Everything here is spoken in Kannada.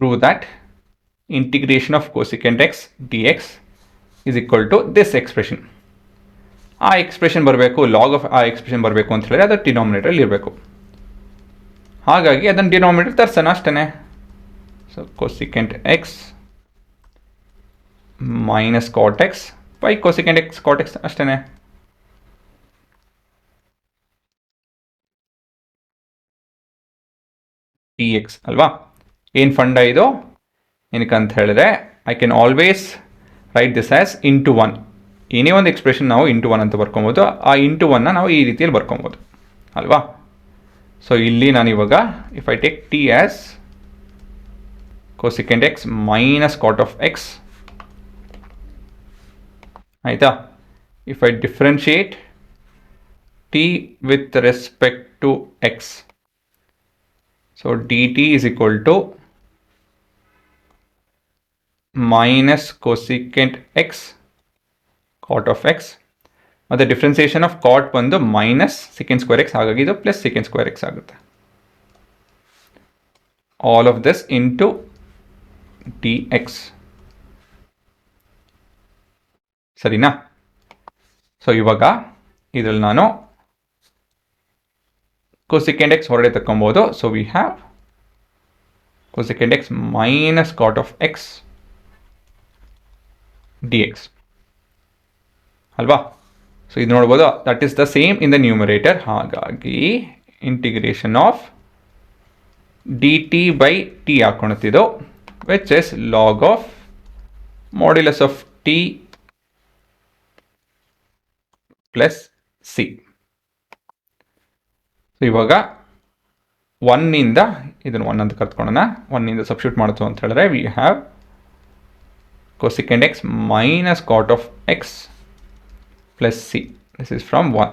prove that integration of cosecant x dx is equal to this expression. ಆ ಎಕ್ಸ್ಪ್ರೆಷನ್ ಬರಬೇಕು, ಲಾಗ್ ಆಫ್ ಆ ಎಕ್ಸ್ಪ್ರೆಷನ್ ಬರಬೇಕು ಅಂತ ಹೇಳಿದ್ರೆ ಅದು ಡಿನಾಮಿನೇಟರಲ್ಲಿ ಇರಬೇಕು. ಹಾಗಾಗಿ ಅದನ್ನು ಡಿನಾಮಿನೇಟರ್ ತರ್ಸೋಣ ಅಷ್ಟೇ. So cosecant x minus cot x by cosecant x cot x ಅಷ್ಟೇ. dx ಅಲ್ವಾ? ಏನು ಫಂಡ ಇದು ಏನಕ್ಕಂತ ಹೇಳಿದ್ರೆ I can always write this as into 1. ಏನೇ ಒಂದು ಎಕ್ಸ್ಪ್ರೆಷನ್ ನಾವು ಇಂಟು 1 ಅಂತ ಬರ್ಕೊಬೋದು. ಆ ಇಂಟು 1ನ ನಾವು ಈ ರೀತಿಯಲ್ಲಿ ಬರ್ಕೊಬೋದು ಅಲ್ವಾ? ಸೊ ಇಲ್ಲಿ ನಾನು ಇವಾಗ if I take t as cosecant x minus cot of x, ಆಯಿತಾ? If I differentiate t with respect to x, so dt is equal to minus cosecant x cot of x, ಮತ್ತು ಡಿಫ್ರೆನ್ಸಿಯೇಷನ್ ಆಫ್ ಕಾಟ್ ಬಂದು ಮೈನಸ್ ಸೆಕೆಂಡ್ ಸ್ಕ್ವೇರ್ ಎಕ್ಸ್, ಹಾಗಾಗಿ ಇದು ಪ್ಲಸ್ ಸೆಕೆಂಡ್ ಸ್ಕ್ವೇರ್ ಎಕ್ಸ್ ಆಗುತ್ತೆ. All of this into d x. ಸರಿನಾ? ಸೊ ಇವಾಗ ಇದರಲ್ಲಿ ನಾನು cosecant x ಹೊರಡೆ ತಕ್ಕೊಬೋದು. So we have cosecant x minus cot of x dx ಅಲ್ವಾ? ಸೊ ಇದು ನೋಡ್ಬೋದು, that is the same in the numerator. ಹಾಗಾಗಿ integration of d t by t ಹಾಕೊಳ್ತಿದ್ದು which is log of modulus of T plus C. So ಇವಾಗ 1ನಿಂದ ಇದನ್ನು 1 ಅಂತ ಕರ್ತ್ಕೊಳ್ಳೋಣ. 1ನಿಂದ ಸಬ್ಸ್ಟಿಟ್ಯೂಟ್ ಮಾಡ್ತು ಅಂತ ಹೇಳಿದ್ರೆ V have cosecant x minus cot of x plus c. This is from 1.